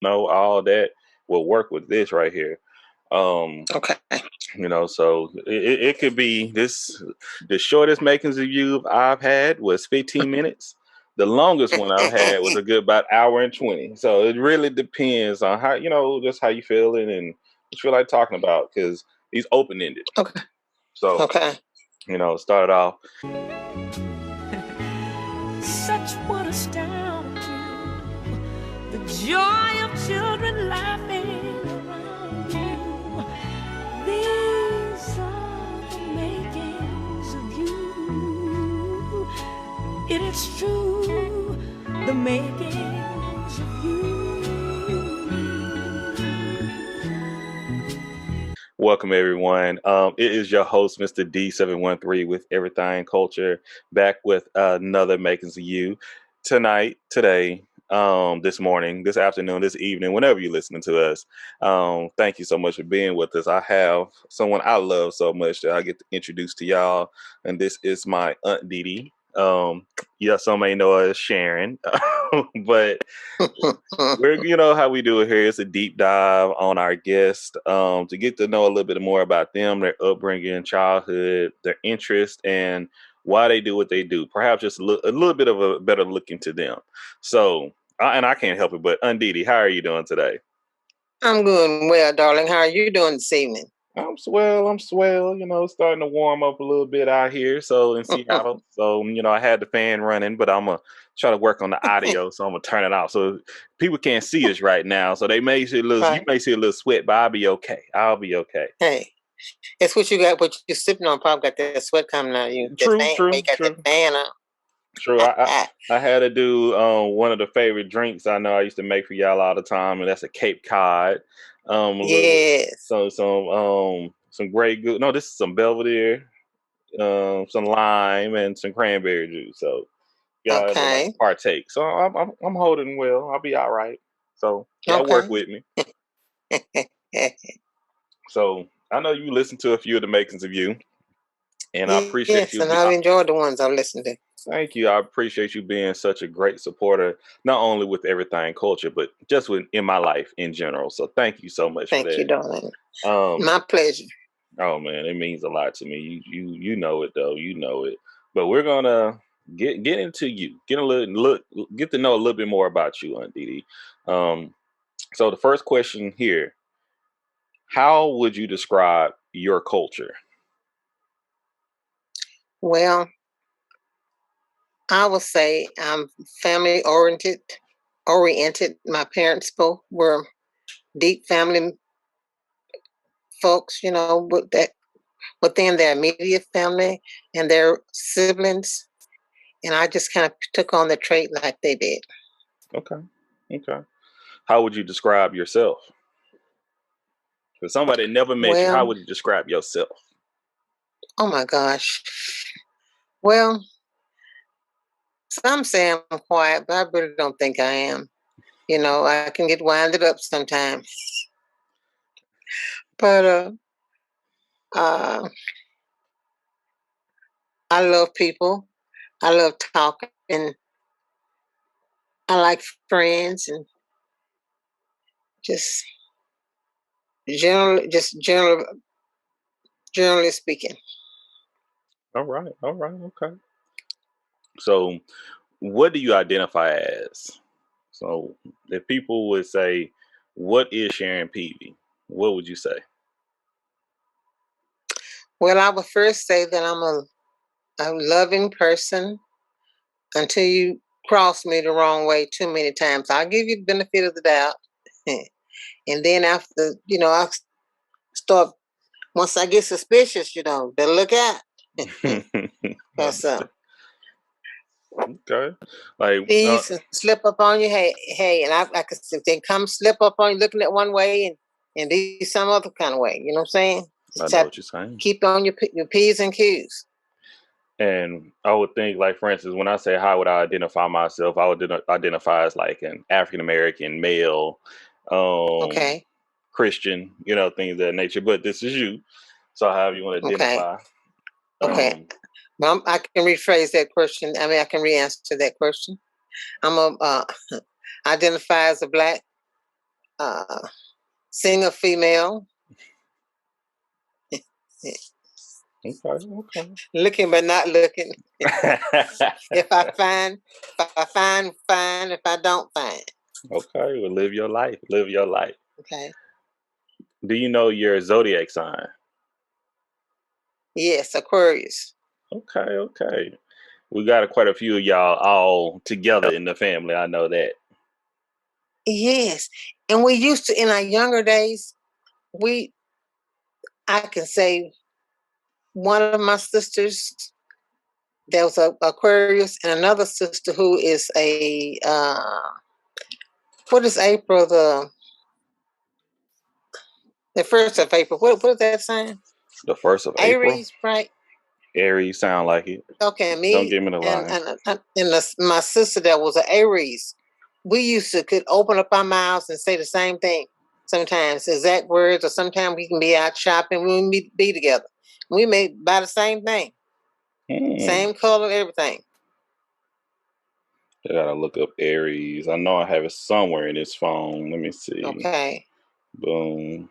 know, all that will work with this right here. Okay. So it could be this. The shortest Makings of You I've had was 15 minutes. The longest one I've had was a good about hour and 20. So it really depends on how, just how you feeling and what you feel like talking about, because he's open ended. Okay. So, Okay. Start off. Such would astound you. The joy of children laughing around you. These are the makings of you. It is true, the makings of you. Welcome, everyone. It is your host, Mr. D713 with Everything Culture, back with another Makings of You today, this morning, this afternoon, this evening, whenever you're listening to us. Thank you so much for being with us. I have someone I love so much that I get to introduce to y'all, and this is my Aunt Dee Dee. Some may know her as Sharon, but how we do it here. It's a deep dive on our guests to get to know a little bit more about them, their upbringing, childhood, their interest, and why they do what they do. Perhaps just a little bit of a better look into them. So, and I can't help it, but Aunt Dee Dee, how are you doing today? I'm doing well, darling. How are you doing this evening? I'm swell. Starting to warm up a little bit out here. So in Seattle. So, I had the fan running, but I'm going to try to work on the audio. So I'm going to turn it off. So people can't see us right now. So they may see you may see a little sweat, but I'll be okay. Hey, it's what you got, what you're sipping on. Probably got that sweat coming out of you. True. You got that fan on. True. I had to do one of the favorite drinks I know I used to make for y'all all the time, and that's a Cape Cod. Yes. Some great good. No, this is some Belvedere, some lime, and some cranberry juice. So y'all ever like partake. So I'm holding well. I'll be all right. So y'all work with me. So I know you listen to a few of the Makings of You, and I appreciate you. Yes, and I've enjoyed the ones I've listened to. Thank you. I appreciate you being such a great supporter, not only with Everything Culture, but just in my life in general. So thank you so much for that. Thank you, darling. My pleasure. Oh man, it means a lot to me. You know it though. You know it. But we're gonna get into you. Get to know a little bit more about you, Aunt Dee Dee. So the first question here: how would you describe your culture? Well, I would say I'm family oriented. My parents both were deep family folks, within their immediate family and their siblings. And I just kind of took on the trait like they did. Okay. How would you describe yourself? For somebody that never met you, how would you describe yourself? Oh my gosh. Well, some say I'm quiet, but I really don't think I am. I can get winded up sometimes. But I love people. I love talking. I like friends and just generally speaking. All right. Okay. So, what do you identify as? So, if people would say, "What is Sharon P?" What would you say? Well, I would first say that I'm a loving person until you cross me the wrong way too many times. I'll give you the benefit of the doubt. And then after, I start, once I get suspicious, better look out. Because okay. Like thieves slip up on you. Hey, and I could if they come slip up on you looking at one way and be some other kind of way. You know what I'm saying? Just I know what you're saying. Keep on your P's and Q's. And I would think, like, for instance, when I say how would I identify myself, I would identify as like an African American male, Christian, things of that nature. But this is you, so however you want to identify. Okay. Well, I can rephrase that question. I mean, I can re-answer that question. I'm identify as a Black singer female. Okay. Looking but not looking. If I find, fine. If I don't, fine. Okay, well, live your life. Live your life. Okay. Do you know your zodiac sign? Yes, Aquarius. Okay. We got quite a few of y'all all together in the family. I know that. Yes, and we used to in our younger days. I can say one of my sisters. There was a Aquarius and another sister who is a what is April the 1st of April? What is that sign? The 1st of April. Aries, right? Aries sound like it. Okay, Don't me give me the line. my sister that was an Aries. We used to could open up our mouths and say the same thing. Sometimes exact words, or sometimes we can be out shopping. We be together. We may buy the same thing, same color, everything. I gotta look up Aries. I know I have it somewhere in this phone. Let me see. Okay. Boom.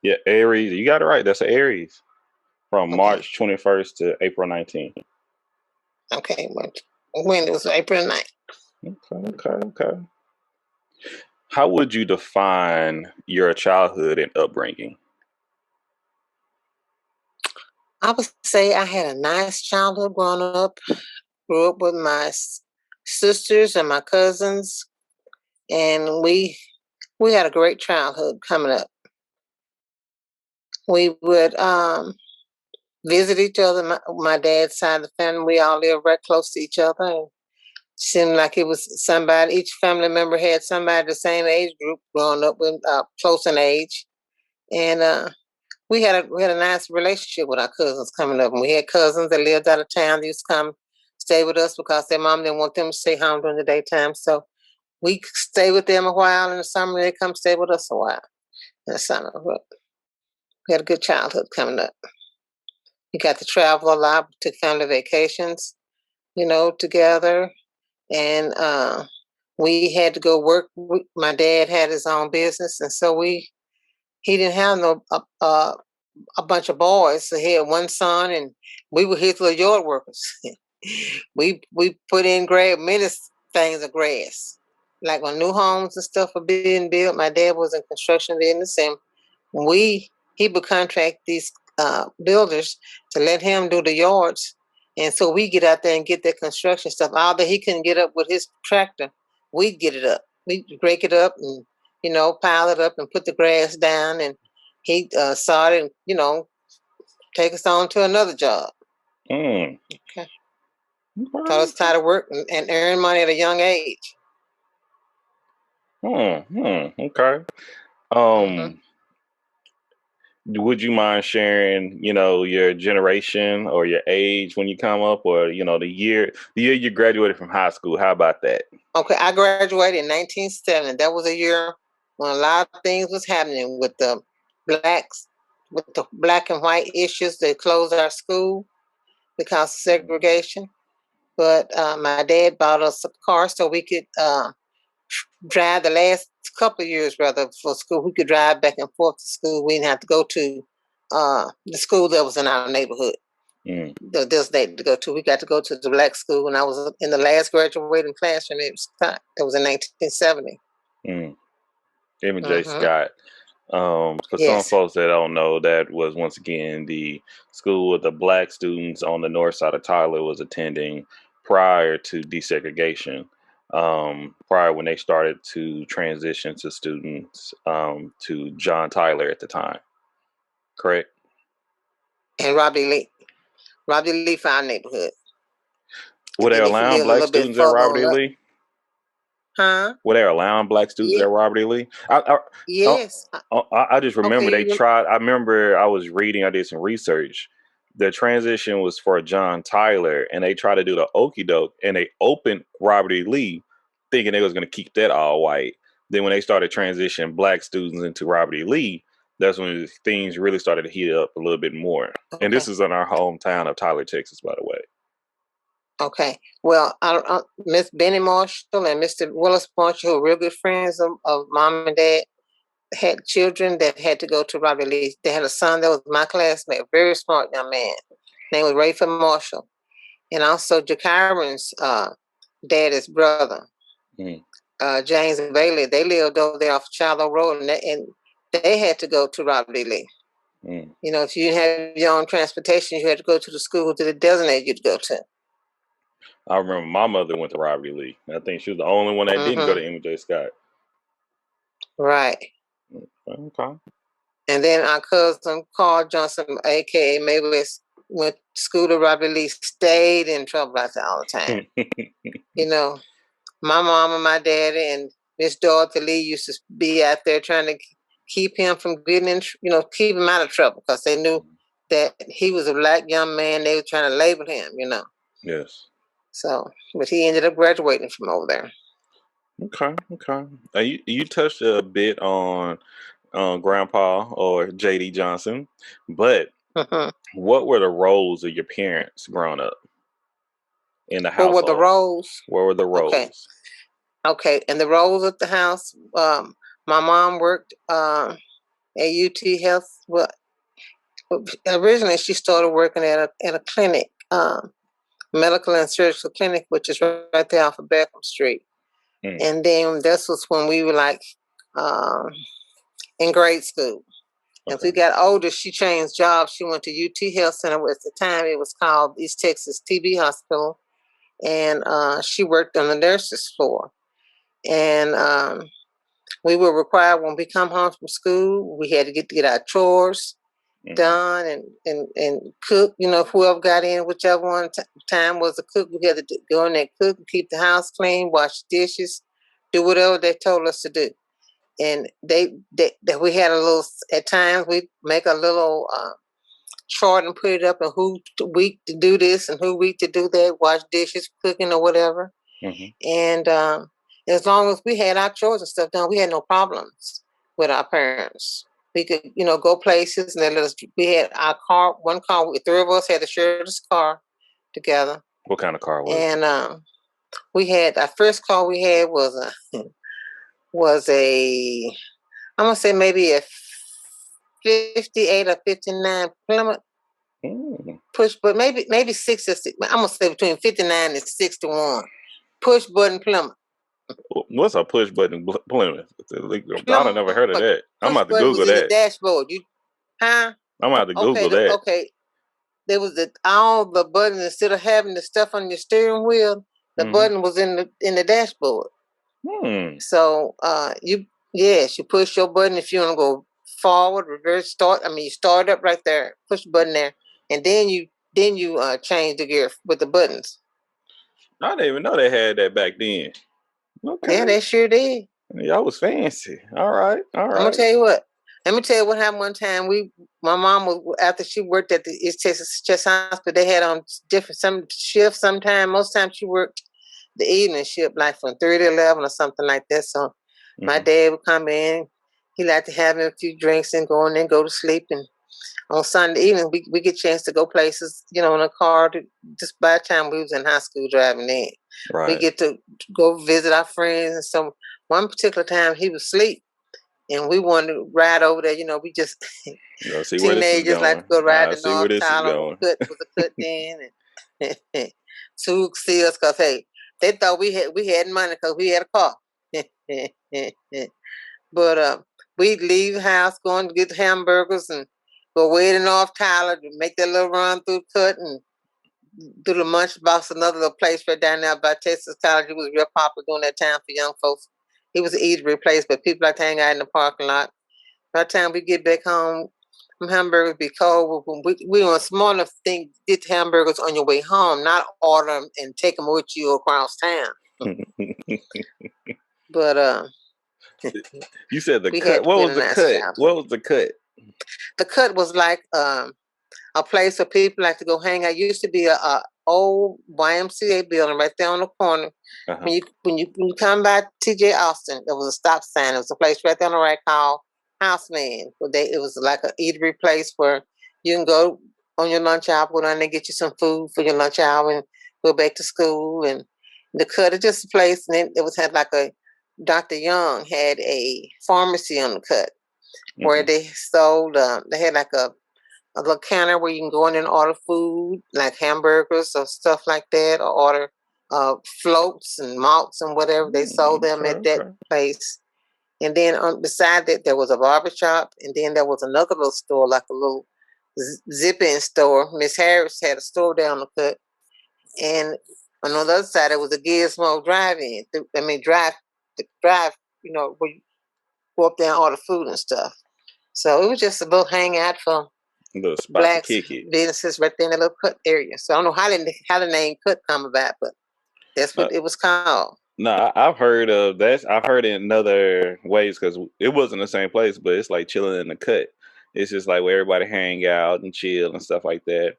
Yeah, Aries. You got it right. That's an Aries. From Okay. March 21st to April 19th. Okay. When it was April 9th. Okay. How would you define your childhood and upbringing? I would say I had a nice childhood growing up. Grew up with my sisters and my cousins, and we had a great childhood coming up. We would visit each other. My dad's side of the family, we all lived right close to each other. And seemed like it was somebody. Each family member had somebody the same age group growing up with close in age, and we had a nice relationship with our cousins coming up. And we had cousins that lived out of town. They used to come stay with us because their mom didn't want them to stay home during the daytime. So we stay with them a while in the summer. They come stay with us a while in the summer. But we had a good childhood coming up. We got to travel a lot. We took family vacations, together. And we had to go work. My dad had his own business. And so he didn't have a bunch of boys. So he had one son, and we were his little yard workers. we put in many things of grass. Like when new homes and stuff were being built, my dad was in construction business, and he would contract these builders to let him do the yards, and so we get out there and get that construction stuff. Although he couldn't get up with his tractor, we'd get it up. We'd rake it up and pile it up and put the grass down, and he saw it and take us on to another job. Okay. Taught us how to work and earn money at a young age. Okay. Would you mind sharing, your generation or your age when you come up, or the year you graduated from high school? How about that? Okay, I graduated in 1970. That was a year when a lot of things was happening with the black and white issues. They closed our school because of segregation. But my dad bought us a car so we could drive the last couple of years, rather, for school. We could drive back and forth to school. We didn't have to go to the school that was in our neighborhood. The designated to go to. We got to go to the black school when I was in the last graduating classroom. It was in 1970. Emmett J. Scott. For some folks that don't know, that was once again the school with the black students on the north side of Tyler was attending prior to desegregation. Prior when they started to transition to students to John Tyler at the time. Correct? And Robbie Lee for our neighborhood. Were they allowing black students at Robert E. Lee? Huh? Were they allowing black students at Robert E. Lee? Yes. I just remember they tried. I remember I was reading. I did some research. The transition was for John Tyler, and they tried to do the okie doke, and they opened Robert E. Lee, thinking they was going to keep that all white. Then when they started transitioning black students into Robert E. Lee, that's when things really started to heat up a little bit more. Okay. And this is in our hometown of Tyler, Texas, by the way. Okay. Well, Miss Benny Marshall and Mr. Willis Marshall, who are real good friends of Mom and Dad, had children that had to go to Robbie Lee. They had a son that was my classmate, a very smart young man. Name was Rayford Marshall. And also Jakiron's daddy's brother, James Bailey. They lived over there off Shallow Road, and they had to go to Robbie Lee. You know, if you didn't have your own transportation, you had to go to the school that it designated you to go to. I remember my mother went to Robbie Lee. I think she was the only one that didn't go to M.J. Scott. Right. Okay. And then our cousin Carl Johnson, a.k.a. Mavis, went to school to Robbie Lee, stayed in trouble out there all the time. You know, my mom and my daddy and Miss Dorothy Lee used to be out there trying to keep him from getting in, you know, keep him out of trouble because they knew that he was a black young man. They were trying to label him, you know. Yes. So, but he ended up graduating from over there. Okay. You touched a bit on Grandpa or J.D. Johnson, but what were the roles of your parents growing up in the household? What were the roles? What were the roles? Okay. And the roles at the house, my mom worked at UT Health. Well, originally she started working at a clinic, medical and surgical clinic, which is right there off of Beckham Street. And then this was when we were like in grade school. As we got older, she changed jobs. She went to UT Health Center. At the time, it was called East Texas TB Hospital. And she worked on the nurses floor. And we were required when we come home from school, we had to get our chores done and cook. You know, whoever got in, whichever one time was a cook, we had to go in there, cook, and keep the house clean, wash dishes, do whatever they told us to do. And we had a little, at times we make a little chart and put it up, and who week to do this and who week to do that, wash dishes, cooking or whatever. And as long as we had our chores and stuff done, we had no problems with our parents. We could, you know, go places, and they let us. We had our car, one car. Three of us had to share this car together. What kind of car was it? And we had, our first car we had was a I'm gonna say maybe a 58 or 59 Plymouth push, but maybe 60. I'm gonna say between 59 and 61 push button Plymouth. What's a push button Plymouth? I never heard of that. I'm about to Google that. The dashboard. I'm about to Google that. Okay. There was all the buttons, instead of having the stuff on your steering wheel, the button was in the dashboard. So you push your button if you want to go forward, reverse, start. I mean, you start up right there, push the button there, and then you change the gear with the buttons. I didn't even know they had that back then. Okay. Yeah, they sure did. Y'all was fancy. All right. I'm gonna tell you what. Let me tell you what happened one time. My mom was, after she worked at the East Texas Chest Hospital, they had on some shifts. Sometimes, most times she worked the evening shift, like from 3 to 11 or something like that. So my dad would come in. He liked to have a few drinks and go in and go to sleep. And on Sunday evening, we get a chance to go places, you know, in a car. Just by the time we was in high school driving in, we get to go visit our friends. And so one particular time he was asleep, and we wanted to ride over there. You know, we just teenagers like to go ride the North Tower. Was a cut in, and to see us because hey, they thought we had money because we had a car. But we'd leave the house, going to get hamburgers, and go way to North Tyler to make that little run through Cut and do the Munch Box, another little place right down there by Texas College. It was real popular during that time for young folks. It was an eatery place, but people like to hang out in the parking lot. By the time we get back home, them hamburgers be cold. We were small enough to think, get the hamburgers on your way home, not order them and take them with you across town. But you said the Cut. What was the Cut? What was the Cut? The Cut was like a place where people like to go hang out. It used to be a old YMCA building right there on the corner. When you come by TJ Austin, there was a stop sign. There was a place right there on the right called Houseman. It was like an eatery place where you can go on your lunch hour, go down there and get you some food for your lunch hour and go back to school. And the Cut is just a place, and then it had like a Dr. Young had a pharmacy on the Cut. where they sold. They had like a little counter where you can go in and order food, like hamburgers or stuff like that, or order floats and malts and whatever. They sold them at that place. And then beside that, there was a barber shop, and then there was another little store, like a little zip-in store. Miss Harris had a store down the cut, and on the other side, it was a Gizmo drive-in. Drive. Where you go up there and order food and stuff. So it was just a little hangout for black businesses right there in the little cut area. So I don't know how the name cut come about, but that's what it was called. No, I've heard of that. I've heard it in other ways because it wasn't the same place, but it's like chilling in the cut. It's just like where everybody hang out and chill and stuff like that.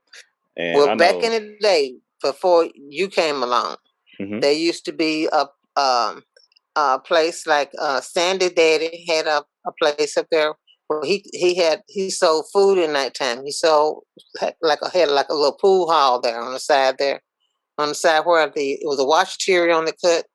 And well, back in the day, before you came along, there used to be a place like Sandy Daddy had a place up there where he sold food at nighttime. He had like a little pool hall there on the side there. On the side where it was a washateria on the cut.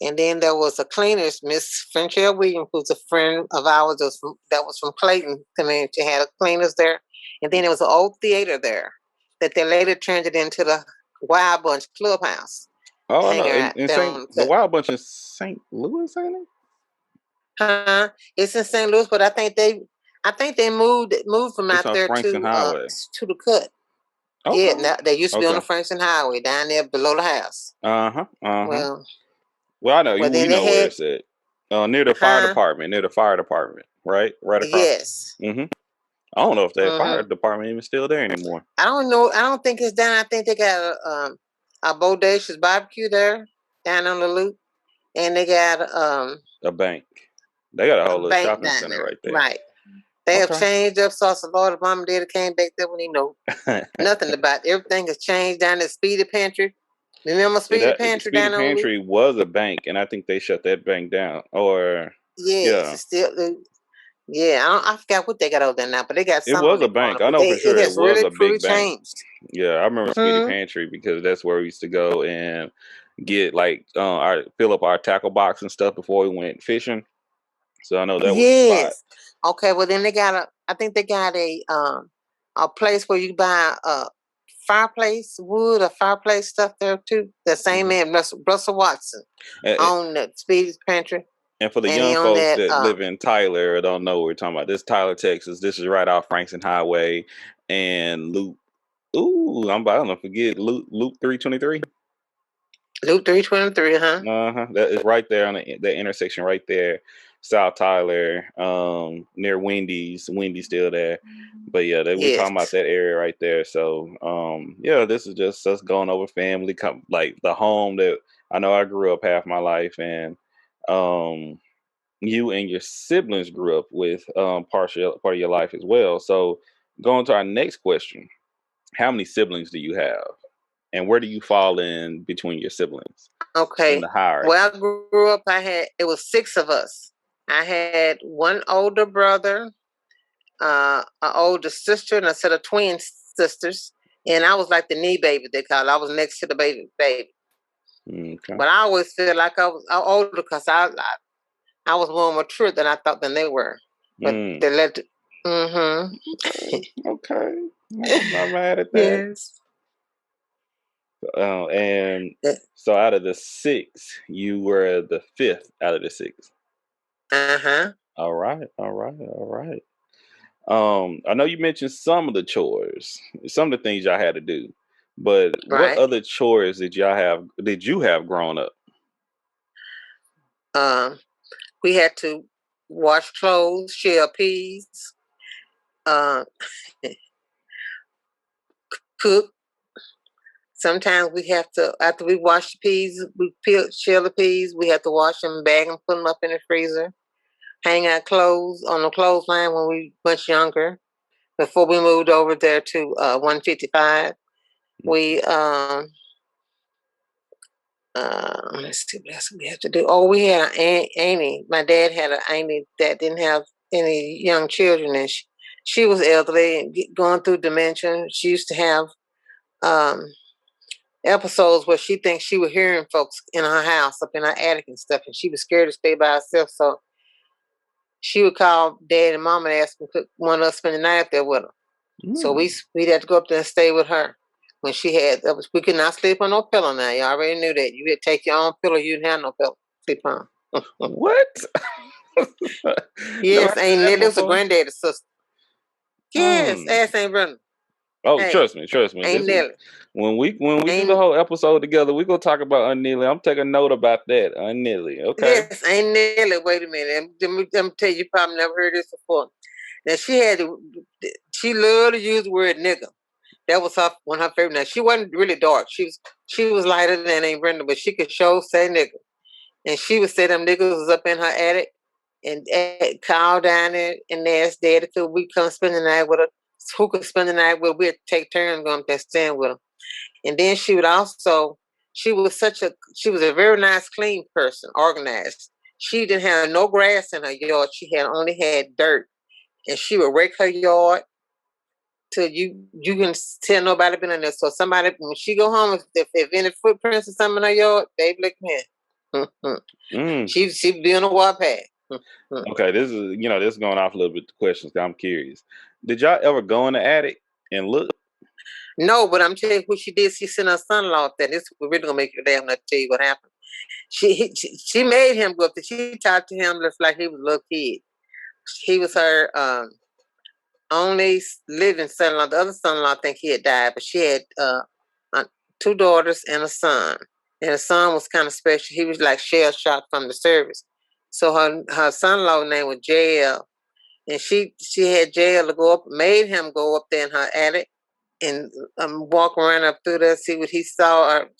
And then there was a cleaners, Miss Frenchelle Williams, who's a friend of ours that was from Clayton community, had a cleaners there. And then there was an old theater there that they later turned it into the Wild Bunch Clubhouse. Oh, no. The Wild Bunch in St. Louis, ain't it? It's in St. Louis, but I think they moved from out there to the cut. Okay. Yeah, now they used to be on the Frankston Highway down there below the house. Well, I know we know where it's at. Near the fire department. Right across. Yes. I don't know if that fire department even still there anymore. I don't know. I don't think it's down. I think they got a Bodacious barbecue there down on the loop, and they got a bank. They got a whole little shopping center right there. Right. They have changed up. So Lord, if Mom and Daddy came back there when he know nothing about it. Everything has changed down at Speedy Pantry. Remember Speedy Pantry down there? Speedy Pantry was a bank, and I think they shut that bank down. I forgot what they got over there now, but they got something. It was a bank. I know for sure it was really a big bank. Yeah, I remember Speedy Pantry because that's where we used to go and get fill up our tackle box and stuff before we went fishing. So I know that was the spot. Okay, well then I think they got a place where you buy fireplace wood or fireplace stuff there too. The same man, Russell Watson, on the Speedy Pantry. And for the young folks that live in Tyler or don't know what we're talking about, this is Tyler, Texas. This is right off Frankston Highway and Loop. I'm about to forget Loop 323. Loop 323, That is right there on the intersection right there. South Tyler, near Wendy's. Wendy's still there. But yeah, we're talking about that area right there. So this is just us going over family, like the home that I know I grew up half my life, and you and your siblings grew up with part of your life as well. So going to our next question, how many siblings do you have? And where do you fall in between your siblings? Okay. In the hierarchy? Well, I grew up, it was 6 of us. I had one older brother, an older sister, and a set of twin sisters. And I was like the knee baby, they call it. I was next to the baby. Okay. But I always feel like I was older because I was more mature than I thought than they were. But they let Okay. I'm not mad at that. Yes. And so out of the 6, you were the 5th out of the 6. All right. I know you mentioned some of the chores, some of the things y'all had to do, but what other chores did you have growing up? We had to wash clothes, shell peas, cook. Sometimes we have to, after we wash the peas, shell the peas, we have to wash them, bag them, put them up in the freezer, hang out clothes on the clothesline when we were much younger. Before we moved over there to 155, we let's see what else we have to do. Oh, we had an auntie. My dad had an auntie that didn't have any young children, and she was elderly and going through dementia. She used to have episodes where she thinks she was hearing folks in her house, up in her attic and stuff, and she was scared to stay by herself. So she would call Dad and Mom and ask them to want us to spend the night up there with her. So we'd have to go up there and stay with her. When she had, we could not sleep on no pillow now. You already knew that. You had to take your own pillow. You didn't have no pillow to sleep on. What? Yes, Aunt Nelly was a granddaddy's sister. Yes, ask Aunt Brenda. Oh, hey, trust me. Aunt Nelly. When we do the whole episode together, we're gonna talk about Aunt Nelly. I'm taking a note about that. Aunt Nelly. Okay. Yes, Aunt Nelly. Wait a minute. Let me tell you, you probably never heard this before. Now she loved to use the word nigga. That was one of her favorite. Now she wasn't really dark. She was lighter than Aunt Brenda, but she could show say nigga. And she would say them niggas was up in her attic and call down there and ask Daddy could we come spend the night with her. Who could spend the night with? We'd take turns going up there staying with her. And then she was a very nice, clean person, organized. She didn't have no grass in her yard. She only had dirt. And she would rake her yard till you can tell nobody been in there. So somebody, when she go home, if any footprints or something in her yard, they look in. She'd be on a warpath. Okay, this is going off a little bit the questions. I'm curious. Did y'all ever go in the attic and look? No, but I'm telling you what she did. She sent her son-in-law up there. This is really gonna make you damn not tell you what happened. She made him go up there. She talked to him just like he was a little kid. He was her only living son-in-law. The other son-in-law, I think he had died, but she had 2 daughters and a son. And the son was kind of special. He was like shell-shocked from the service. So her son-in-law name was JL. And she had JL to go up, made him go up there in her attic and walk around up through there, see what he saw or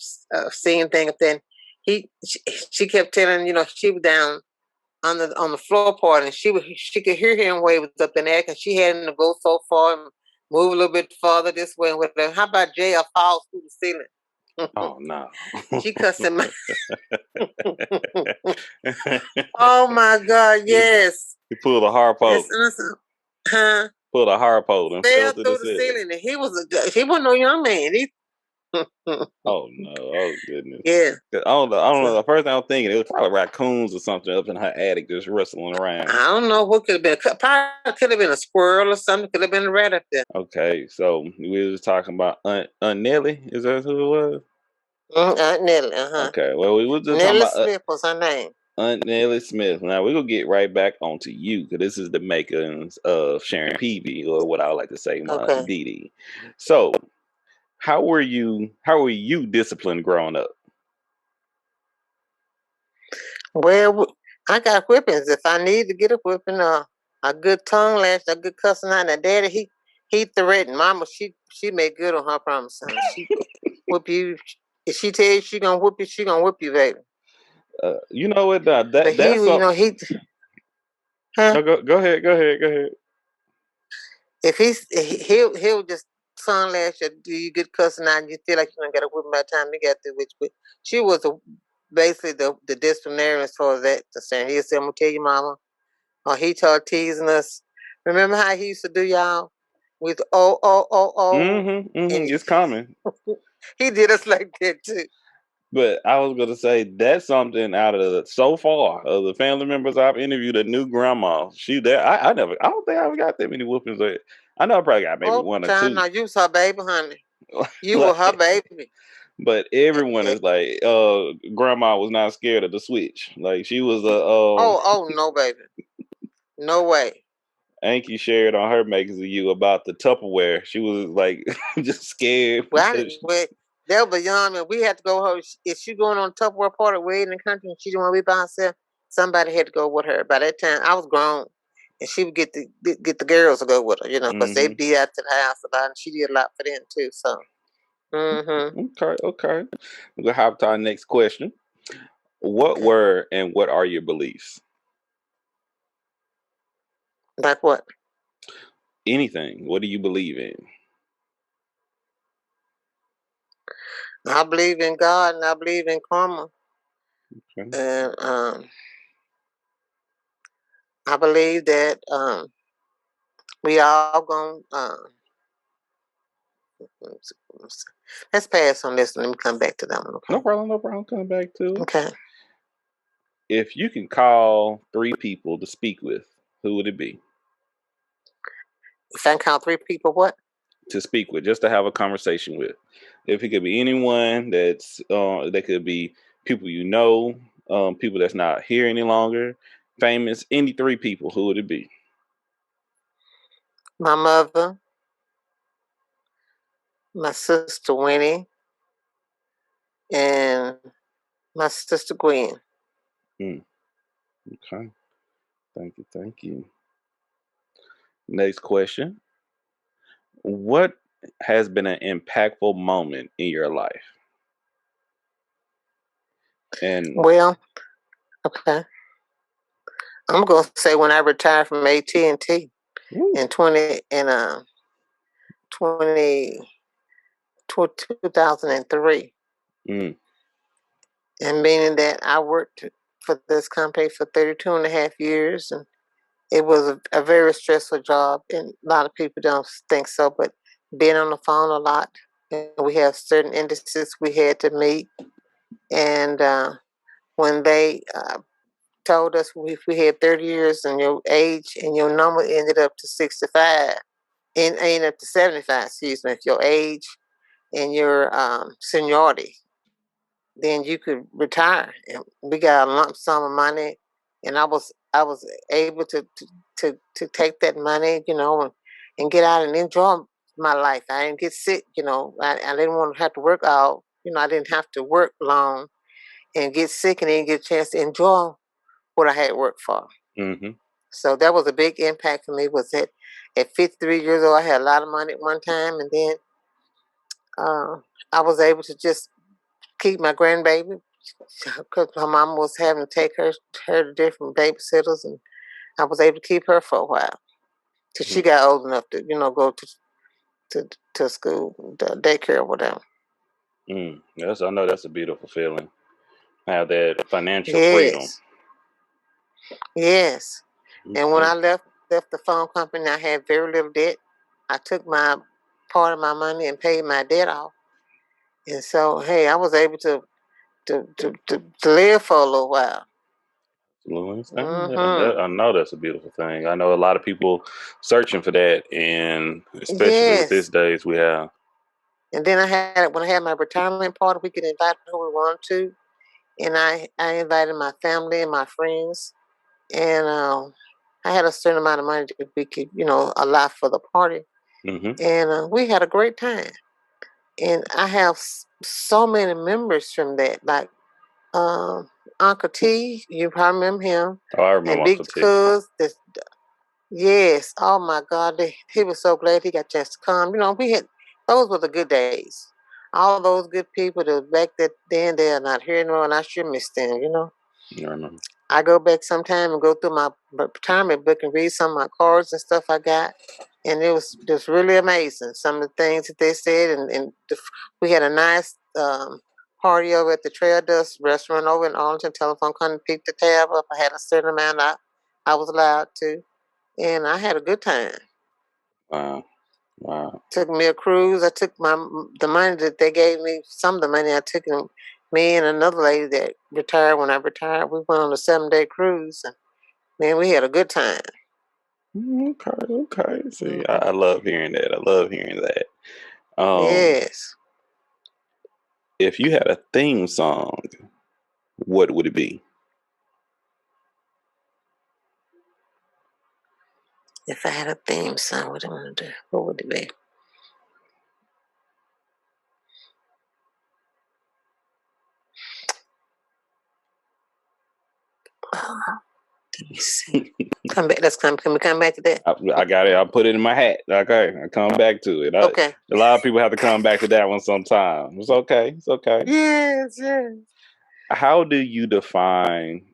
seeing thing up there. She kept telling, she was down on the floor part, and she could hear him when he was up in there, and she had him to go so far and move a little bit farther this way and whatever. How about JL falls through the ceiling? Oh no. She cussed him out. Oh my God, yes. He pulled a Harpo. Huh? Pulled a Harpo and fell through the ceiling. And he wasn't no young man. Oh no! Oh goodness! Yeah. I don't know. The first thing I was thinking, it was probably raccoons or something up in her attic just wrestling around. I don't know what could have been. Probably could have been a squirrel or something. Could have been a rat up there. Okay, so we was talking about Aunt Nelly. Is that who it was? Aunt Nelly. Okay. Well, we were just Nelly talking about Smith was her name. Aunt Nelly Smith. Now we're gonna get right back onto you because this is the makings of Sharon P, or what I like to say, my Aunt Dee Dee. So, how were you disciplined growing up? Well, I got whippings. If I need to get a whipping, a good tongue lash, a good cussing out. Now, Daddy, he threatened. Mama, she made good on her promise. She whip you. If she tell you she gonna whip you, she gonna whip you, baby. You know what? That's Huh? No, go ahead. If he'll just tongue lash you, do you get cussing out, and you feel like you don't get a whipping by the time you get there. Which she was basically the disciplinarian as far as that. He'll say, "I'm gonna tell you, Mama," or he started teasing us. Remember how he used to do y'all with It's common. He did us like that too. But I was gonna say that's something out of so far of the family members I've interviewed. A new grandma, I don't think I ever got that many whoopings. I know I probably got maybe one or two. No, you was her baby, honey. You were her baby. But everyone is like, grandma was not scared of the switch. Like she was oh no, baby, no way. Anki shared on her Makings of You about the Tupperware. She was like just scared. That was young, and we had to go her. If she going on Tupperware party way in the country and she didn't want to be by herself, somebody had to go with her. By that time, I was grown, and she would get the girls to go with her, because they'd be out to the house a lot, and she did a lot for them too. So, Okay. We'll hop to our next question. What were and what are your beliefs? Like what? Anything. What do you believe in? I believe in God and I believe in karma. Okay. And I believe that we all gonna let's pass on this and let me come back to that one. Okay? No problem. Come back to it. Okay. If you can call 3 people to speak with, who would it be? If I can count 3 people, what? To speak with, just to have a conversation with. If it could be anyone that could be people you know, people that's not here any longer, famous, any 3 people, who would it be? My mother, my sister Winnie, and my sister Gwen. Hmm. Okay. Thank you. Thank you. Next question. What has been an impactful moment in your life? And Well, okay. I'm gonna say when I retired from AT&T woo, in 20 2003, mm, and meaning that I worked for this company for 32 and a half years, and it was a very stressful job, and a lot of people don't think so, but being on the phone a lot, and we have certain indices we had to meet, and when they told us if we had 30 years and your age and your number ended up to 65, and ended up to 75, excuse me, if your age and your seniority, then you could retire. And we got a lump sum of money, and I was able to take that money, and get out and enjoy my life. I didn't get sick, I didn't want to have to work out. I didn't have to work long and get sick and then get a chance to enjoy what I had worked for. mm-hmm, So that was a big impact for me. Was that at 53 years old, I had a lot of money at one time, and then uh, I was able to just keep my grandbaby because my mom was having to take her to different babysitters, and I was able to keep her for a while till she got old enough to go to school, the daycare or whatever. Yes, I know that's a beautiful feeling. Have that financial freedom. Yes, yes. And when I Okay. left the phone company, I had very little debt. I took my part of my money and paid my debt off, and so hey, I was able to live for a little while. Influence. Hmm. I know that's a beautiful thing. I know a lot of people searching for that, and especially with these Yes. days we have. And then when I had my retirement party, we could invite who we wanted to, and I invited my family and my friends, and I had a certain amount of money that we could allow for the party, Hmm. and we had a great time. And I have so many memories from that, like um, Uncle T, you probably remember him, Oh, I and remember Big Uncle T. Cuz. Yes, oh my God, he was so glad he got a chance to come. We had those were the good days. All those good people that was back that then they are not here anymore, and I sure miss them. I remember. I go back sometime and go through my retirement book and read some of my cards and stuff I got, and it was just really amazing. Some of the things that they said, and we had a nice party over at the Trail Dust restaurant over in Arlington. Telephone company picked the tab up. I had a certain amount I was allowed to, and I had a good time. Wow. Wow. Took me a cruise. I took the money that they gave me. Some of the money I took, and me and another lady that retired when I retired. We went on a 7-day cruise, and man, we had a good time. Okay. Okay. See, I Hmm. love hearing that. I love hearing that. Um, Yes. if you had a theme song, what would it be? If I had a theme song, what I want to do? What would it be? Let me see. Come back. Let's come. Can we come back to that? I got it. I put it in my hat. Okay, I come back to it. Okay. A lot of people have to come back to that one sometime. It's okay. It's okay. Yes. Yes. How do you define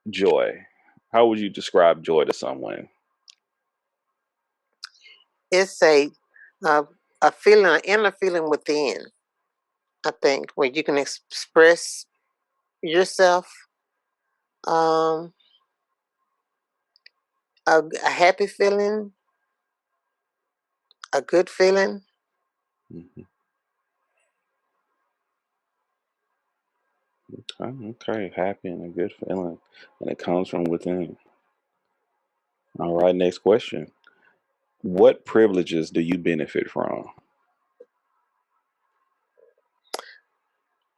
joy? How would you describe joy to someone? It's uh, a feeling, an inner feeling within. I think where you can express yourself. Um, a happy feeling, a good feeling. Mhm. Okay, okay, happy and a good feeling, and it comes from within. All right, next question. What privileges do you benefit from?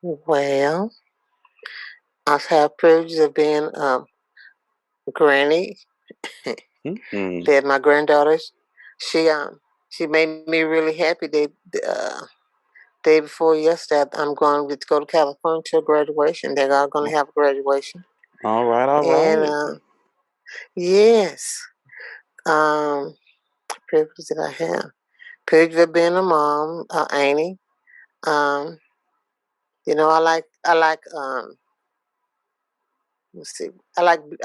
Well, I've had privilege of being granny. Mm-hmm. That my granddaughters, she made me really happy. Day before yesterday, I'm going to go to California to a graduation. They're all going to have a graduation, All right, all and right. yes, privilege that I have. Privilege of being a mom, Annie. Um, I like let's see, I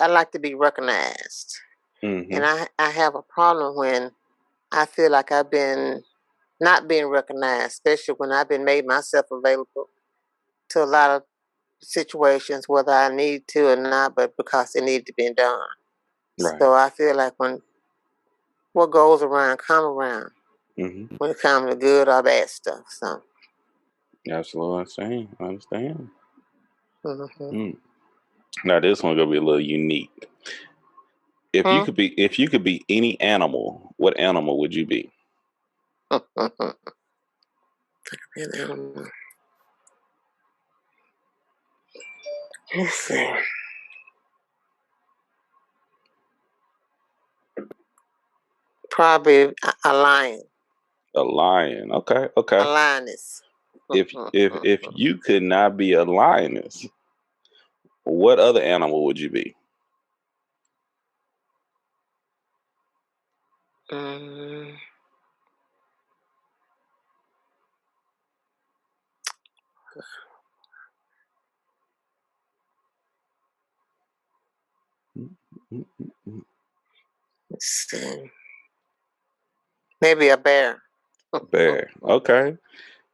like to be recognized, Mm-hmm. and I have a problem when I feel like I've been not being recognized, especially when I've been made myself available to a lot of situations, whether I need to or not, but because it needed to be done. Right. So I feel like when what goes around come around Mm-hmm. when it comes to good or bad stuff. So Absolutely understand. I understand. mm-hmm. Mm. Now this one gonna be a little unique. Hmm? If you could be any animal, what animal would you be? An animal. Let's see. Probably a lion. A lion. Okay, A okay. lioness. If you could not be a lioness, what other animal would you be? Mm, let's see. Maybe a bear. Bear. Okay.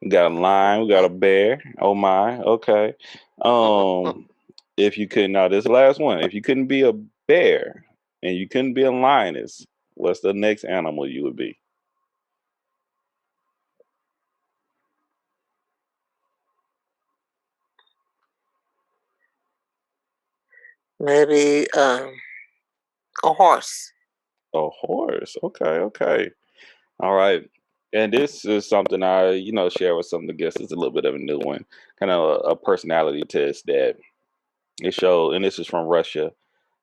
We got a lion, we got a bear. Oh my. Okay. Um if you could now this is the last one. If you couldn't be a bear and you couldn't be a lioness, what's the next animal you would be? Maybe a horse. A horse. Okay, okay. All right. And this is something I, share with some of the guests. It's a little bit of a new one, kind of a personality test that it showed, and this is from Russia,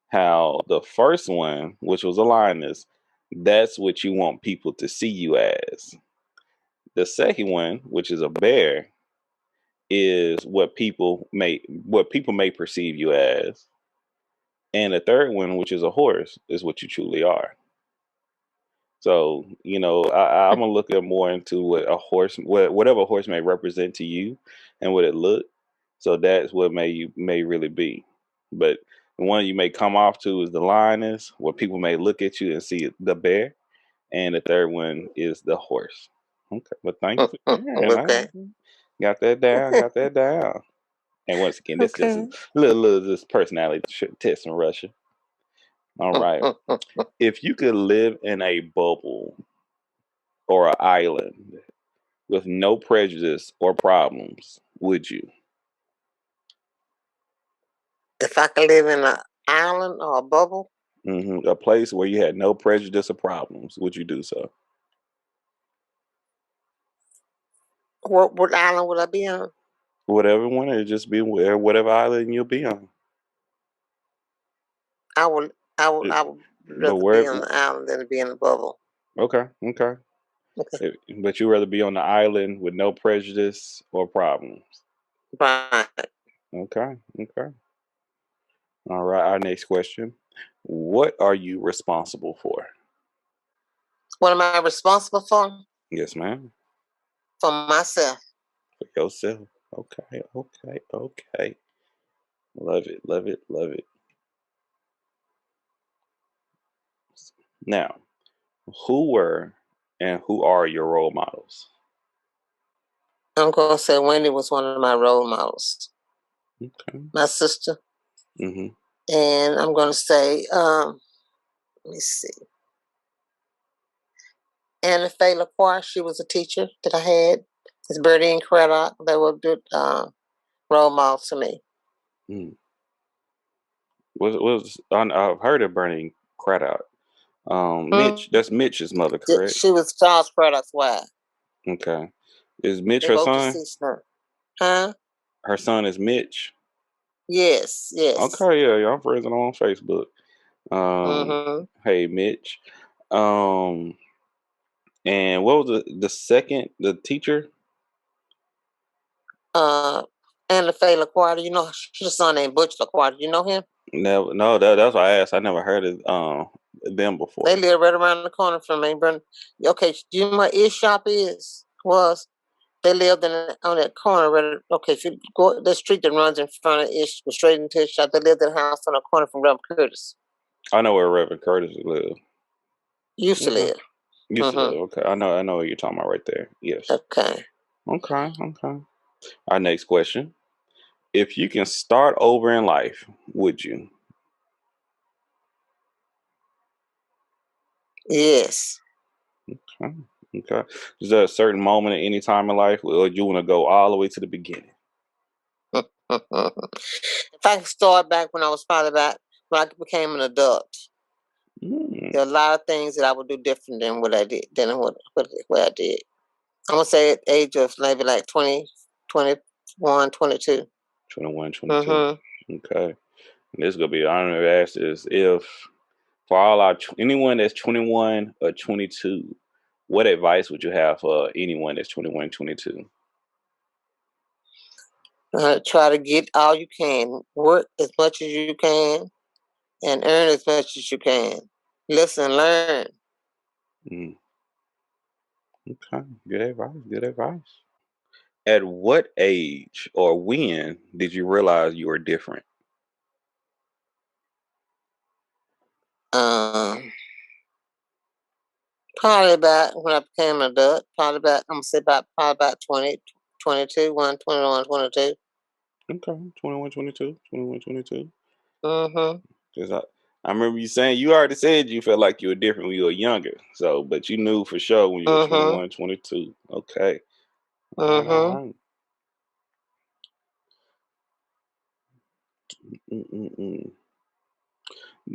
how the first one, which was a lioness, that's what you want people to see you as. The second one, which is a bear, is what people may perceive you as. And the third one, which is a horse, is what you truly are. So, I'm gonna look at more into whatever a horse may represent to you, and what it look. So that's what may really be. But the one you may come off to is the lioness, where people may look at you and see the bear, and the third one is the horse. Okay, but thank you for sharing. I Okay. got that down. Got that down. And once again, this just is Okay. little this personality test in Russia. All right. If you could live in a bubble or an island with no prejudice or problems, would you? If I could live in an island or a bubble, A place where you had no prejudice or problems, would you do so? what island would I be on? Whatever one, it just be whatever island you'll be on. I would It- I would But rather be where? on the island than to be in a bubble. Okay, okay. But you rather be on the island with no prejudice or problems. Right. Okay, okay. All right. Our next question: what are you responsible for? What am I responsible for? Yes, ma'am. For myself. For yourself. Okay, okay, okay. Love it, love it, love it. Now, who were and who are your role models? I'm gonna say Wendy was one of my role models. Okay. My sister. Mm-hmm. And I'm gonna say, let me see. Anna Faye LaCroix, she was a teacher that I had. It's Birdie and Craddock. They were good role models to me. Mm. I've heard of Burning Craddock. Mitch. That's Mitch's mother, correct? She was Charles Craddock's wife. Okay. Is Mitch They her both son? deceased now. Huh? Her son is Mitch. Yes, yes. Okay, yeah, I'm friends with him on Facebook. Mm-hmm. Hey Mitch. Um, and what was the second the teacher? And the Faye LaQuarta, you know, her son named Butch LaQuarta. You know him? Never. No, that's why I asked. I never heard of them They before. live right around the corner from me. Okay, do you know what East Shop was? They lived on that corner. Okay, if you go the street that runs in front of Ish, go straight into his shop. They lived in a house on the corner from Reverend Curtis. I know where Reverend Curtis live. Used to Okay. live. Used to Mm-hmm. live. Okay, I know what you're talking about right there. Yes. Okay. Okay. Our next question: if you can start over in life, would you? Yes. Okay. Okay. Is there a certain moment at any time in life, or you want to go all the way to the beginning? If I could start back when I was probably about when I became an adult, there are a lot of things that I would do different than what I did than what I did. I'm gonna say at the age of maybe like 20, 21, 22. 21, 22. Mm-hmm. Okay. And this is gonna be. I don't know if I asked this. If for all our anyone that's 21 or 22, what advice would you have for anyone that's 21, 22? Try to get all you can, work as much as you can, and earn as much as you can. Listen, learn. Mm, okay. Good advice. Good advice. At what age or when did you realize you were different? Um, Probably about when I became an adult. Probably about I'm gonna say about probably about 20, 22, 21, 22. Okay. 21, 22. 21, 22. Mm-hmm. Because I remember you saying you already said you felt like you were different when you were younger. So, but you knew for sure when you were Mm-hmm. 21, 22. Okay. All right. All Mm-hmm. right. Mm-mm-mm.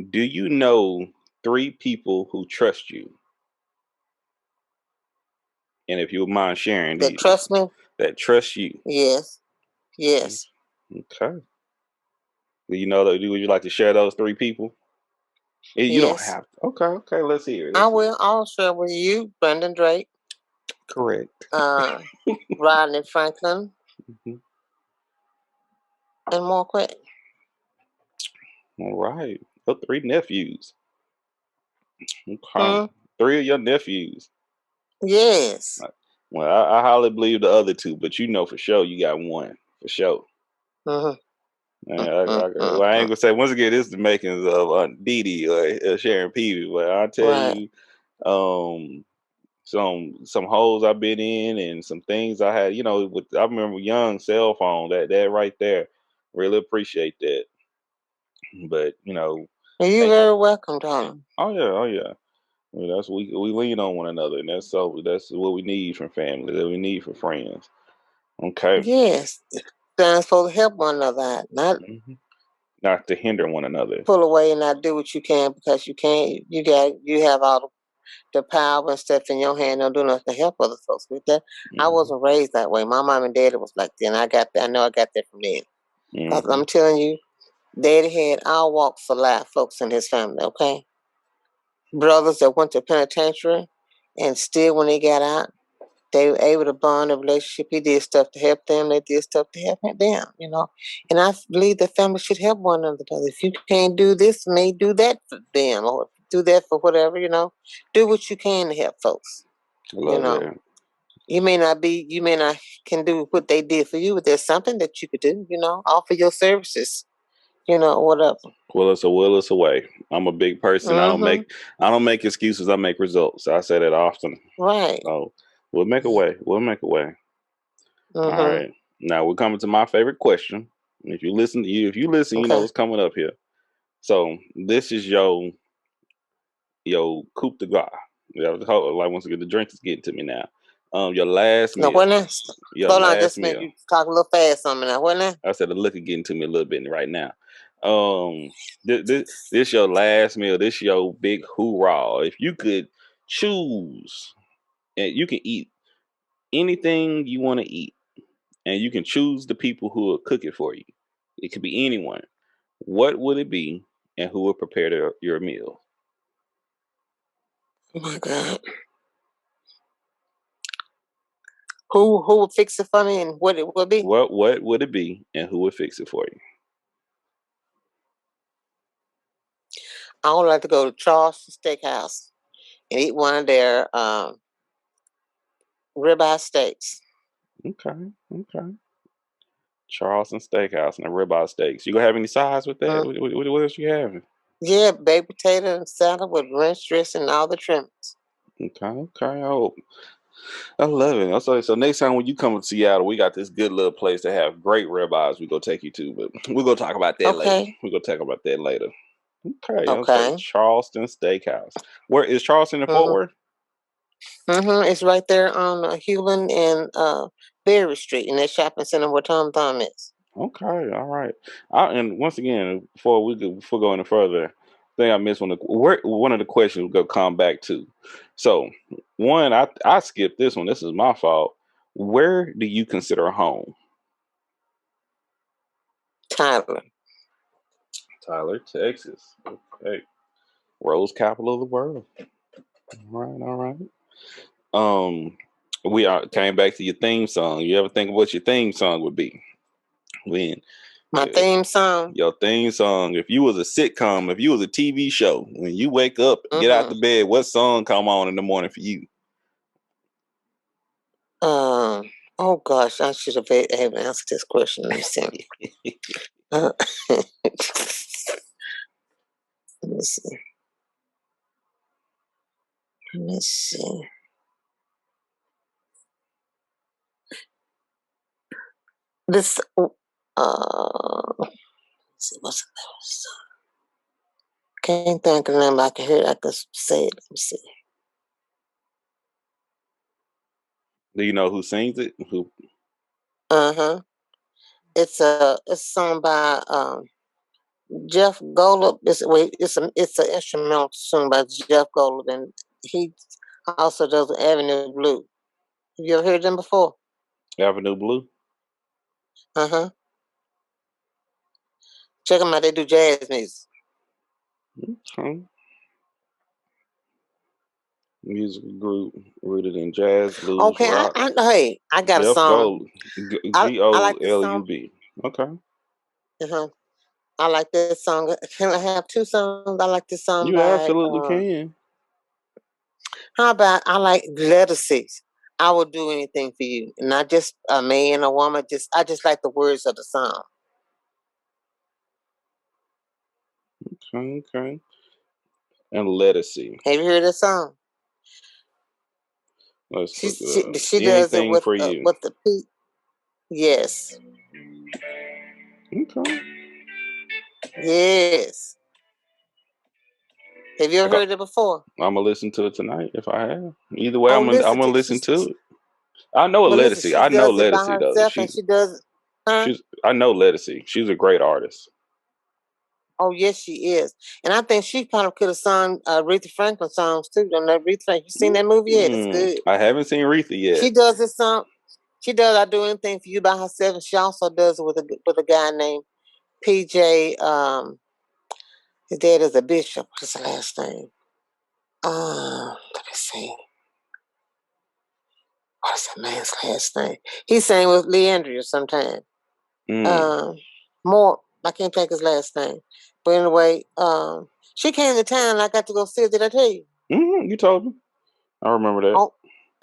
Do you know three people who trust you? And if you would mind sharing That trust me? that trust you. Yes. Yes. Okay. Do you know that? Would you like to share those three people? You don't Yes. have to. Okay. Okay. Let's hear it. I Let's hear will. it. I'll share with you, Brendan Drake, Correct. uh, Rodney Franklin, Mhm. and more quick. All right. Oh, three nephews. Okay. Hmm? Three of your nephews. Yes. Well, I highly believe the other two, but you know for sure you got one for sure. Mm-hmm. Man, well, I ain't Mm-hmm. gonna say once again. This is the makings of Aunt Dee Dee or Sharon P. But I tell Right. you, some holes I've been in and some things I had. I remember young cell phone that right there. Really appreciate that. But You're hey, very welcome, darling. oh yeah. Well, that's we lean on one another, and that's what we need from family. That we need from friends. Okay. Yes. They're supposed to help one another, not Mhm. Not to hinder one another. pull away and not do what you can because you can't. You have all the power and stuff in your hand. Don't do nothing to help other folks with that. I Hmm. wasn't raised that way. My mom and daddy was like that, and I got that. I know I got that from them. Because Hmm. I'm telling you, daddy had all walks of life, folks in his family. Okay, brothers that went to penitentiary, and still when they got out, they were able to bond a relationship. He did stuff to help them. They did stuff to help them. And I believe the family should help one another. If you can't do this for me, do that for them, or do that for whatever. Do what you can to help folks. I You love know, that. you may not can do what they did for you, but there's something that you could do. Offer your services. Whatever. Will is a way. I'm a big person. Mm-hmm. I don't make excuses. I make results. I say that often. Right. So we'll make a way. We'll make a way. All Mm-hmm. right. Now we're coming to my favorite question. If you listen, you know Okay. what's coming up here. So this is your coup de grace. Like once again, the drink is getting to me now. Your last Now, meal. when I Your hold on, last just a minute. meal. You talk a little fast on me now. When I I said the liquor getting to me a little bit right now. This your last meal. This your big hoorah. If you could choose, and you can eat anything you want to eat, and you can choose the people who will cook it for you. It could be anyone. What would it be, and who would prepare your meal? Oh my God. Who would fix it for me and what it would be? What would it be, and who would fix it for you? I would like to go to Charleston Steakhouse and eat one of their ribeye steaks. Okay, okay. Charleston Steakhouse and the ribeye steaks. You gonna have any sides with that? Mm. What else you having? Yeah, baked potato and salad with ranch dressing and all the trimmings. Okay, okay. I love it. So next time when you come to Seattle, we got this good little place to have great ribeyes. We go take you to, but we're gonna talk about that later. Okay. We're gonna talk about that later. Okay. Okay. Charleston Steakhouse. Where is Charleston in Fort Mm-hmm. Worth? Mm-hmm. It's right there on Hewlin and Berry Street in that shopping center where Tom Thumb is. Okay, all right. And once again, before going any further, I think I missed one of the questions we're gonna come back to. So one, I skipped this one. This is my fault. Where do you consider home? Tyler. Tyler, Texas. Okay. Rose capital of the world. All right. We came back to your theme song. You ever think of what your theme song would be? When My theme song. your theme song, if you was a sitcom, if you was a TV show, when you wake up, get out the bed, what song come on in the morning for you? Oh gosh, I should have answered this question. Let me see. Let me see. Let me see. This let's see, what's the name of the song? Can't think of them. I can hear it. I can say it. Let me see. Do you know who sings it? Who? It's a song by Jeff Golub. It's an instrumental song by Jeff Golub, and he also does Avenue Blue. Have you ever heard them before? Avenue Blue. Check them out. They do jazz music. Okay. Musical group rooted in jazz, blues, Okay, rock. hey, I got a Jeff song. I like this song. Golub. Okay. I like this song. Can I have two songs? I like this song You by. absolutely can. How about I like Lettuces? I will do anything for you, not just a man or woman. I just like the words of the song. Okay. And Lettucey. Have you heard this song? Let's She look it up. she does it Anything for you. with the P. Yes. Okay. Yes. Have you ever heard it before? I'm gonna listen to it tonight if I have. Either way, Oh, I'm gonna listen to it. I know Well, listen, Lettucey. she I know does it by Lettucey though. herself, and she does. Huh? I know Lettucey. She's a great artist. Oh, yes, she is. And I think she probably could have sung Aretha Franklin songs too. Don't know Aretha Franklin. You seen that movie yet? It's good. I haven't seen Aretha yet. She does this song. She does I Do Anything for You by herself, and she also does it with a guy named PJ. His dad is a bishop. What's his last name? Let me see. What's that man's last name? He sang with Leandria sometime. More. I can't think his last name. But anyway, she came to town and I got to go see her. Did I tell you? You told me. I remember that. Oh,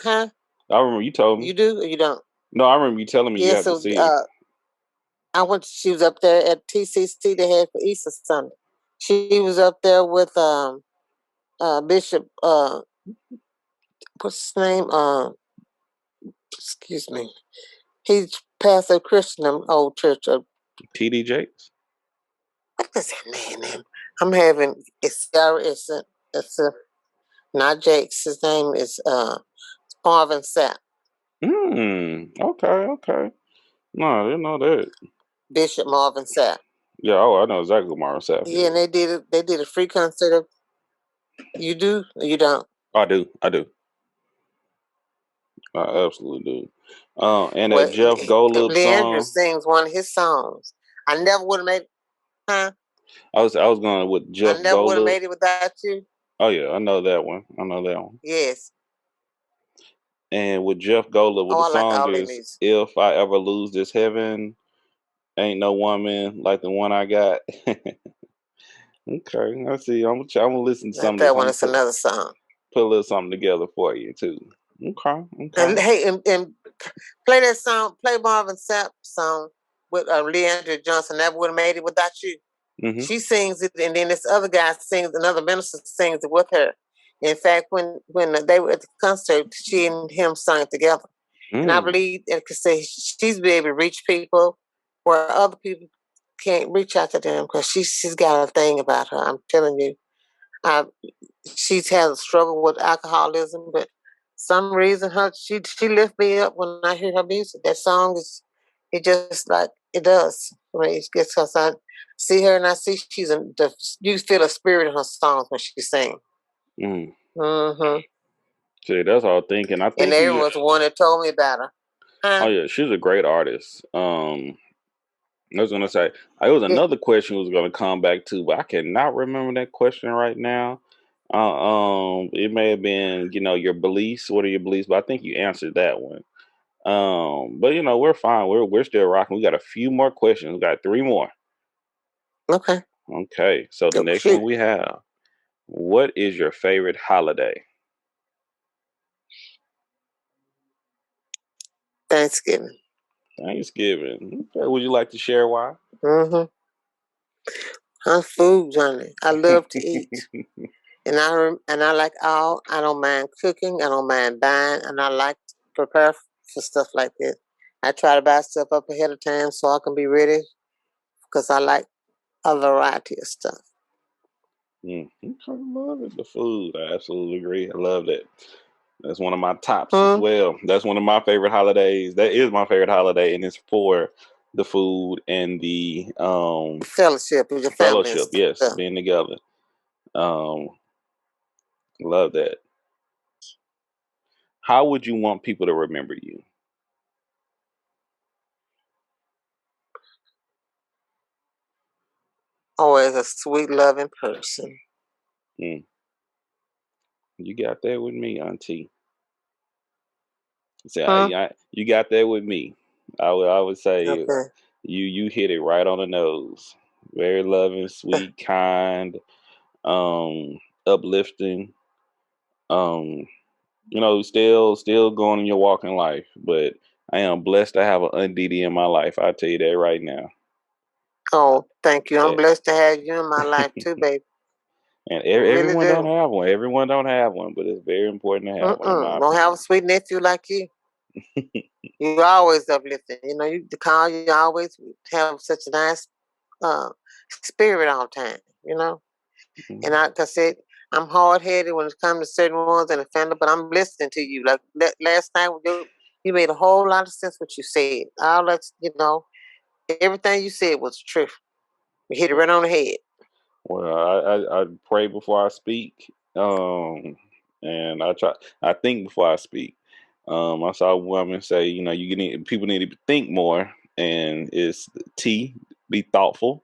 huh? I remember you told me. You do or you don't? No, I remember you telling me you had to see it. She was up there at TCC they had for Easter Sunday. She was up there with Bishop what's his name? Excuse me. He's Pastor Christian old church. TD Jakes. What is that man name? I'm having it's not Jakes. His name is Marvin Sapp. Okay. No, I didn't know that. Bishop Marvin Sapp. Yeah, oh, I know exactly who Maroon Sapp Yeah, and is. they did a free concert of You Do or You Don't. I do. I do. I absolutely do. And that Well, Jeff Golub Leandra song. sings one of his songs. I never would have made, huh? I was going with I Jeff never would have Golub. made it without you. Oh yeah, I know that one. I know that one. Yes. And with Jeff Golub, Oh, the I like song all their is music. "If I Ever Lose This Heaven, Ain't No Woman Like the One I Got." Okay, I see. I'm gonna listen to Not some of this. that I'm one. gonna It's another song. put a little something together for you too. Okay, And okay. hey, and play that song. Play Marvin Sapp song with Leandra Johnson. Never would have made it without you. Mhm. She sings it, and then this other guy sings. Another minister sings it with her. In fact, when they were at the concert, she and him sang together. And I Mm. believe it could say she's be able to reach people where other people can't reach out to them because she's got a thing about her. I'm telling you, uh, she's had a struggle with alcoholism, but some reason she lifts me up when I hear her music. That song is it just like it does. I mean, it's just because I see her and I see you feel a spirit in her songs when she sings. Mm. Mm-hmm. See, that's all I was thinking. I And think there you. was one that told me about her. Oh Huh? yeah, she's a great artist. I was gonna say it was Yeah. another question was gonna come back to, but I cannot remember that question right now. It may have been, your beliefs. What are your beliefs? But I think you answered that one. But we're fine. We're still rocking. We got a few more questions. We got three more. Okay. Okay, so the Oh, next one shoot. we have: what is your favorite holiday? Thanksgiving. Thanksgiving. Okay, would you like to share why? Mm-hmm. I'm food journey. I love to eat. And I like all. I don't mind cooking. I don't mind buying, and I like to prepare for stuff like this. I try to buy stuff up ahead of time so I can be ready because I like a variety of stuff. Okay, I love it. The food. I absolutely agree. I love that. That's one of my tops as Hmm? well. That's one of my favorite holidays. That is my favorite holiday, and it's for the food and the Fellowship with your family and fellowship. Yes, stuff. being together. Um, love that. How would you want people to remember you? Always a sweet, loving person. Mm, you got that with me, Auntie. Say, Hmm? you got that with me. I would say Okay. you hit it right on the nose. Very loving, sweet, kind, um, uplifting. Um, still going in your walking life. But I am blessed to have an Aunt Dee Dee in my life. I'll tell you that right now. Oh, thank you. I'm Eh, blessed to have you in my life too, baby. and I really everyone don't do. have one. Everyone don't have one, but it's very important to have one, in my Mm-mm. Don't have a opinion. sweet nephew like you. You always uplifting. You know, you the call you always have such a nice uh, spirit all the time. You know, and Mhm. like I said, I'm hard headed when it comes to certain ones in the family, but I'm listening to you. Like last night, you made a whole lot of sense what you said. All that, everything you said was true. You hit it right on the head. Well, I pray before I speak, and I think before I speak. I saw a woman say, people need to think more, and it's T, be thoughtful.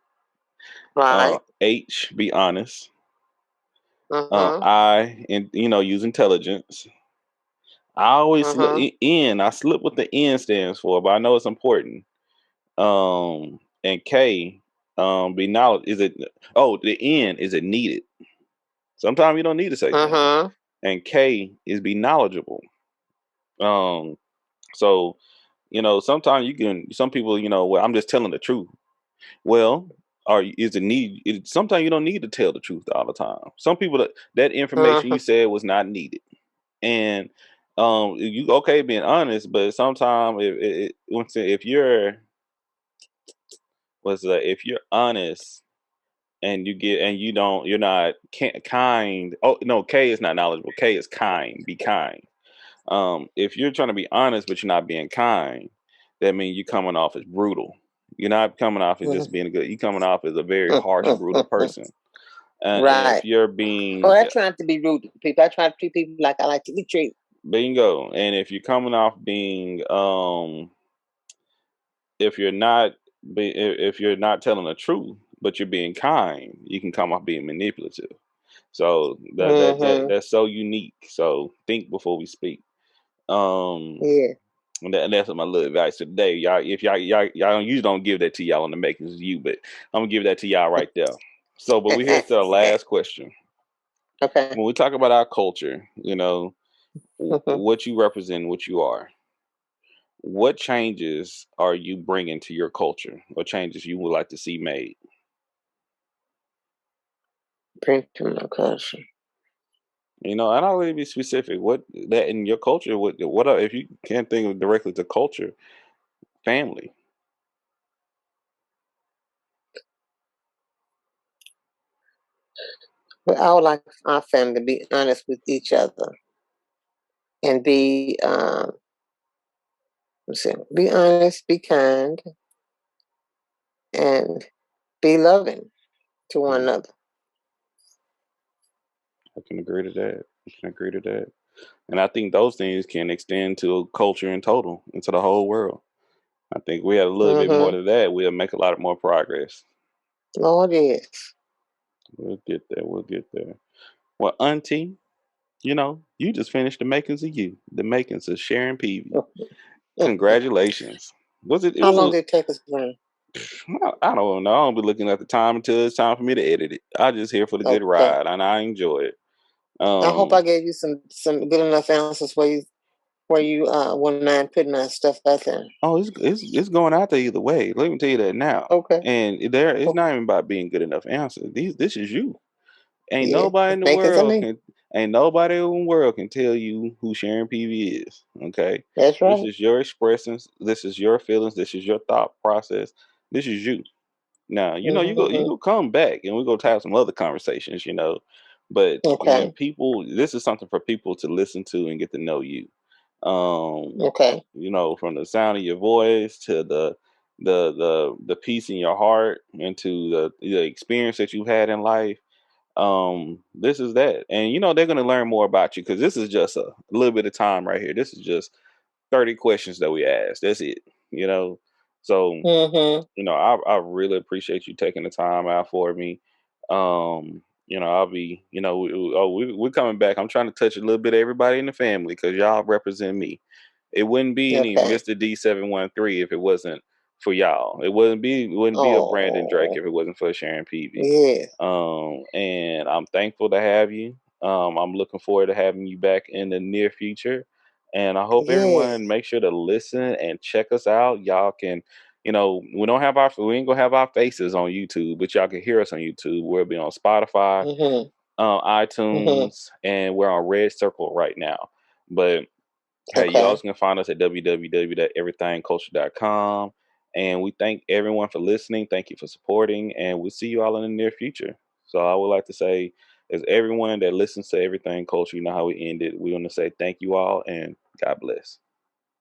Right. H, be honest. Mm-hmm. I, and use intelligence. I always Mm-hmm. N. I slip what the N stands for, but I know it's important. And K, be knowledge. Is it? Oh, the N is it needed? Sometimes you don't need to say things. Mm-hmm. And K is be knowledgeable. Um, so sometimes some people, well, I'm just telling the truth. Well, or is it need? Sometimes you don't need to tell the truth all the time. Some people that information you Mm-hmm. said was not needed, and you okay being honest, but sometimes if you're if you're honest and you're not kind. Oh no, K is not knowledgeable. K is kind. Be kind. If you're trying to be honest but you're not being kind, that means you're coming off as brutal. You're not coming off as just being a good. You're coming off as a very harsh, brutal person. And if Right. you're Oh, being I try not to be rude to people. I try to treat people like I like to be treated. bingo, and if you're coming off being if you're not if you're not telling the truth, but you're being kind, you can come off being manipulative. So Mm-hmm. that's so unique. So think before we speak. Um, Yeah. and that's my little advice today, y'all. If y'all don't usually don't give that to y'all on the makings of you, but I'm gonna give that to y'all right there. So, but we head to the last question. Okay. When we talk about our culture, Mm-hmm. what you represent, what you are. What changes are you bringing to your culture? What changes you would like to see made? Bring to my culture. I don't really be specific. What that in your culture? What are, if you can't think of directly to culture, family? But I would like our family to be honest with each other and be honest, be kind, and be loving to one Mhm. another. I can agree to that. I can agree to that. And I think those things can extend to culture in total, into the whole world. I think we have a little bit more Mm-hmm. to that. We'll make a lot more progress. Lord, yes. We'll get there. We'll get there. Well, Auntie, you just finished the makings of you, the makings of Sharon P. Congratulations. Was it? It How was. long did it take us to learn? I don't know. I don't be looking at the time until it's time for me to edit it. I just here for the good Okay. ride, and I enjoy it. I hope I Um, gave you some good enough answers where you wouldn't mind putting that stuff out there. it's going out there either way. Let me tell you that now. Okay. And there, it's Okay. not even about being good enough answers. This is you. Ain't Yeah. nobody in the Makings of world me. can ain't nobody in the world can tell you who Sharon PV is. Okay. That's This right. is your expressions, this is your feelings, this is your thought process. This is you. Now, you Mm-hmm. go come back and we go to have some other conversations. But when Okay. people this is something for people to listen to and get to know you. Um, Okay. from the sound of your voice to the peace in your heart and to the experience that you've had in life. This is that. And they're gonna learn more about you because this is just a little bit of time right here. This is just 30 questions that we asked. That's it. You know. So Mm-hmm. I really appreciate you taking the time out for me. I'll be, we're coming back. I'm trying to touch a little bit of everybody in the family because y'all represent me. It wouldn't be any Okay. Mr. D713 if it wasn't for y'all. It wouldn't be a Brandon Drake Oh, if it wasn't for Sharon Peavy. yeah. And I'm thankful to have you. I'm looking forward to having you back in the near future. And I hope Yes. everyone make sure to listen and check us out. Y'all can, we ain't gonna have our faces on YouTube, but y'all can hear us on YouTube. We'll be on Spotify, Mm-hmm. Mm-hmm. iTunes, and we're on Red Circle right now. But hey, you Okay. also can find us at www.everythingculture.com. And we thank everyone for listening. Thank you for supporting, and we'll see you all in the near future. So I would like to say, as everyone that listens to Everything Culture, you know how we end it. We want to say thank you all and God bless.